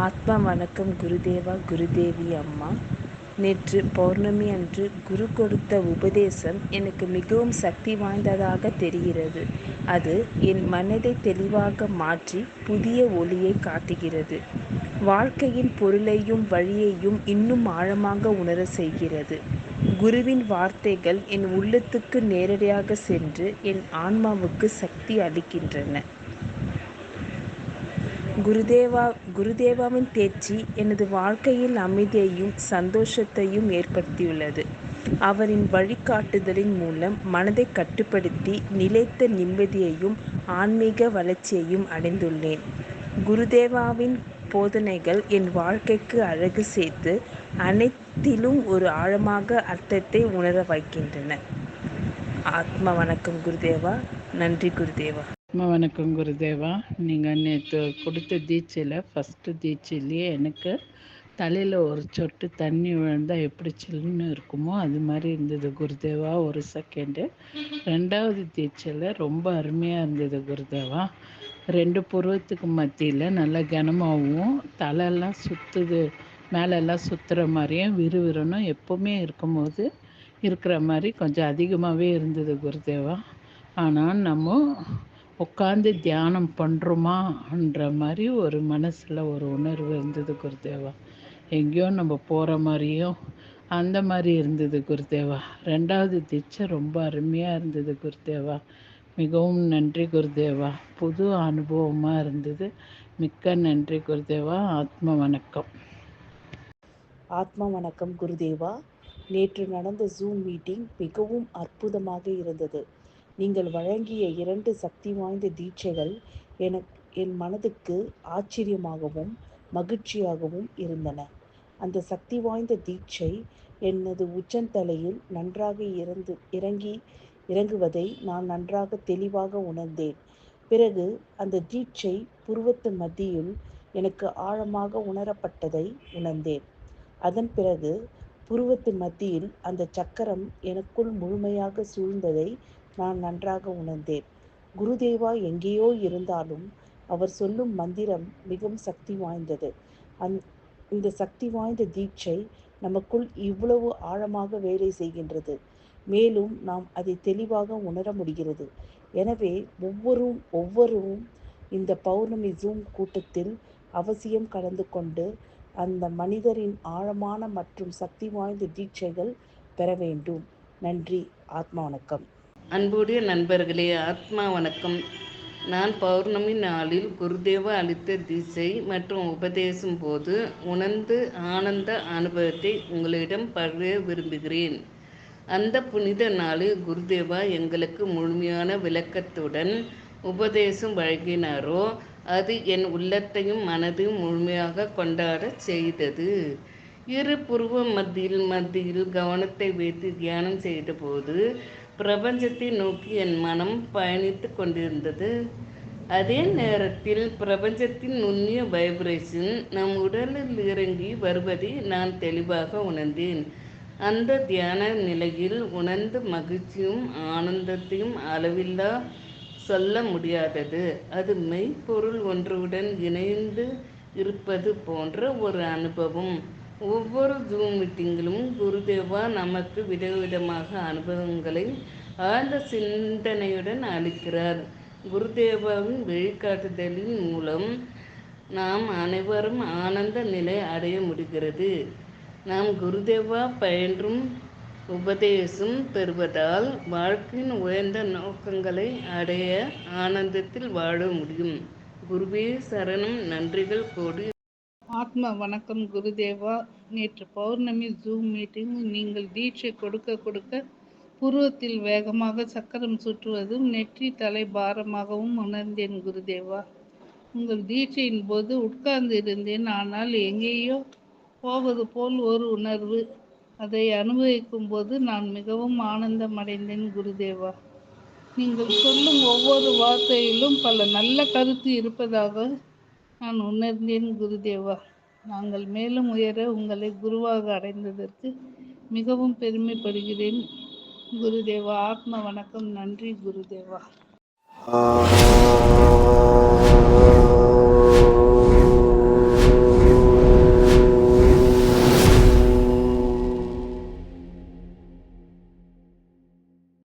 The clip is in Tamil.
ஆத்மா வணக்கம் குருதேவா, குருதேவி அம்மா. நேற்று பௌர்ணமி அன்று குரு கொடுத்த உபதேசம் எனக்கு மிகவும் சக்தி வாய்ந்ததாக தெரிகிறது. அது என் மனதை தெளிவாக மாற்றி புதிய ஒளியை காட்டுகிறது. வாழ்க்கையின் பொருளையும் வழியையும் இன்னும் ஆழமாக உணர செய்கிறது. குருவின் வார்த்தைகள் என் உள்ளத்துக்கு நேரடியாக சென்று என் ஆன்மாவுக்கு சக்தி அளிக்கின்றன. குருதேவாவின் பேச்சு எனது வாழ்க்கையில் அமைதியையும் சந்தோஷத்தையும் ஏற்படுத்தியுள்ளது. அவரின் வழிகாட்டுதலின் மூலம் மனதை கட்டுப்படுத்தி நிலைத்த நிம்மதியையும் ஆன்மீக வளர்ச்சியையும் அடைந்துள்ளேன். குருதேவாவின் போதனைகள் என் வாழ்க்கைக்கு அழகு சேர்த்து அனைத்திலும் ஒரு ஆழமாக அர்த்தத்தை உணர வைக்கின்றன. ஆத்மா வணக்கம் குருதேவா. நன்றி குருதேவா. வணக்கம் குருதேவா. நீங்கள் நேற்று கொடுத்த தீட்சையில் ஃபஸ்ட்டு தீட்சையிலேயே எனக்கு தலையில் ஒரு சொட்டு தண்ணி விழுந்தால் எப்படி சில்லுன்னு இருக்குமோ அது மாதிரி இருந்தது குருதேவா ஒரு செகண்டு. ரெண்டாவது தீட்சையில் ரொம்ப அருமையாக இருந்தது குருதேவா. 2 புருவத்துக்கு மத்தியில் நல்லா கனமாகவும் தலையெல்லாம் சுற்றுது, மேலெல்லாம் சுற்றுற மாதிரியும் விறுவிறுன்னு எப்போவுமே இருக்கும்போது இருக்கிற மாதிரி கொஞ்சம் அதிகமாகவே இருந்தது குருதேவா. ஆனால் நம்ம உட்காந்து தியானம் பண்ணுறோமான்ற மாதிரி ஒரு மனசில் ஒரு உணர்வு இருந்தது குருதேவா. எங்கேயோ நம்ம போகிற மாதிரியும் அந்த மாதிரி இருந்தது குருதேவா. ரெண்டாவது தீட்சை ரொம்ப அருமையாக இருந்தது குருதேவா. மிகவும் நன்றி குருதேவா. புது அனுபவமாக இருந்தது. மிக்க நன்றி குருதேவா. ஆத்மா வணக்கம். ஆத்மா வணக்கம் குருதேவா. நேற்று நடந்த ஜூம் மீட்டிங் மிகவும் அற்புதமாக இருந்தது. நீங்கள் வழங்கிய 2 சக்தி வாய்ந்த தீட்சைகள் என் மனதுக்கு ஆச்சரியமாகவும் மகிழ்ச்சியாகவும் இருந்தன. அந்த சக்தி வாய்ந்த தீட்சை எனது உச்சந்தலையில் நன்றாக இறங்குவதை நான் நன்றாக தெளிவாக உணர்ந்தேன். பிறகு அந்த தீட்சை புருவத்து மத்தியில் எனக்கு ஆழமாக உணரப்பட்டதை உணர்ந்தேன். அதன் பிறகு புருவத்து மத்தியில் அந்த சக்கரம் எனக்குள் முழுமையாக சூழ்ந்ததை நான் நன்றாக உணர்ந்தேன். குருதேவா எங்கேயோ இருந்தாலும் அவர் சொல்லும் மந்திரம் மிகவும் சக்தி வாய்ந்தது. இந்த சக்தி வாய்ந்த தீட்சை நமக்குள் இவ்வளவு ஆழமாக வேலை செய்கின்றது. மேலும் நாம் அதை தெளிவாக உணர முடிகிறது. எனவே ஒவ்வொருவரும் இந்த பௌர்ணமி ஜூம் கூட்டத்தில் அவசியம் கலந்து கொண்டு அந்த மனிதரின் ஆழமான மற்றும் சக்தி வாய்ந்த தீட்சைகள் பெற வேண்டும். நன்றி. ஆத்மா வணக்கம். அன்புடைய நண்பர்களே, ஆத்மா வணக்கம். நான் பௌர்ணமி நாளில் குருதேவா அளித்த தீட்சை மற்றும் உபதேசம் போது உணர்ந்து ஆனந்த அனுபவத்தை உங்களிடம் பகிர விரும்புகிறேன். அந்த புனித நாளில் குருதேவா எங்களுக்கு முழுமையான விளக்கத்துடன் உபதேசம் வழங்கினாரோ அது என் உள்ளத்தையும் மனதையும் முழுமையாக கொண்டாட செய்தது. இரு புருவ மத்தியில் கவனத்தை வைத்து தியானம் செய்தபோது பிரபஞ்சத்தை நோக்கி என் மனம் பயணித்து கொண்டிருந்தது. அதே நேரத்தில் பிரபஞ்சத்தின் நுண்ணிய வைப்ரேஷன் நம் உடலில் இறங்கி வருவதை நான் தெளிவாக உணர்ந்தேன். அந்த தியான நிலையில் உணர்ந்த மகிழ்ச்சியும் ஆனந்தத்தையும் அளவில்லா, சொல்ல முடியாதது. அது மெய்ப்பொருள் ஒன்றுடன் இணைந்து இருப்பது போன்ற ஒரு அனுபவம். ஒவ்வொரு ஜூம் மீட்டிங்கிலும் குருதேவா நமக்கு விதவிதமாக அனுபவங்களை ஆழ்ந்த சிந்தனையுடன் அளிக்கிறார். குருதேவாவின் வழிகாட்டுதலின் மூலம் நாம் அனைவரும் ஆனந்த நிலை அடைய முடிகிறது. நாம் குருதேவா பயின்றும் உபதேசம் பெறுவதால் வாழ்க்கையின் உயர்ந்த நோக்கங்களை அடைய ஆனந்தத்தில் வாழ முடியும். குருவே சரணம். நன்றிகள் கோடி. ஆத்மா வணக்கம் குருதேவா. நேற்று பௌர்ணமி ஜூம் மீட்டிங் நீங்கள் தீட்சை கொடுக்க புருவத்தில் வேகமாக சக்கரம் சுற்றுவதும் நெற்றி தலை பாரமாகவும் உணர்ந்தேன் குருதேவா. உங்கள் தீட்சையின் போது உட்கார்ந்து இருந்தேன். ஆனால் எங்கேயோ போவது போல் ஒரு உணர்வு. அதை அனுபவிக்கும் போது நான் மிகவும் ஆனந்தம் அடைந்தேன் குருதேவா. நீங்கள் சொல்லும் ஒவ்வொரு வார்த்தையிலும் பல நல்ல கருத்து இருப்பதாக நான் உணர்ந்தேன் குருதேவா. நாங்கள் மேலும் உயர உங்களை குருவாக அடைந்ததற்கு மிகவும் பெருமைப்படுகிறேன் குருதேவா. ஆத்ம வணக்கம். நன்றி குருதேவா.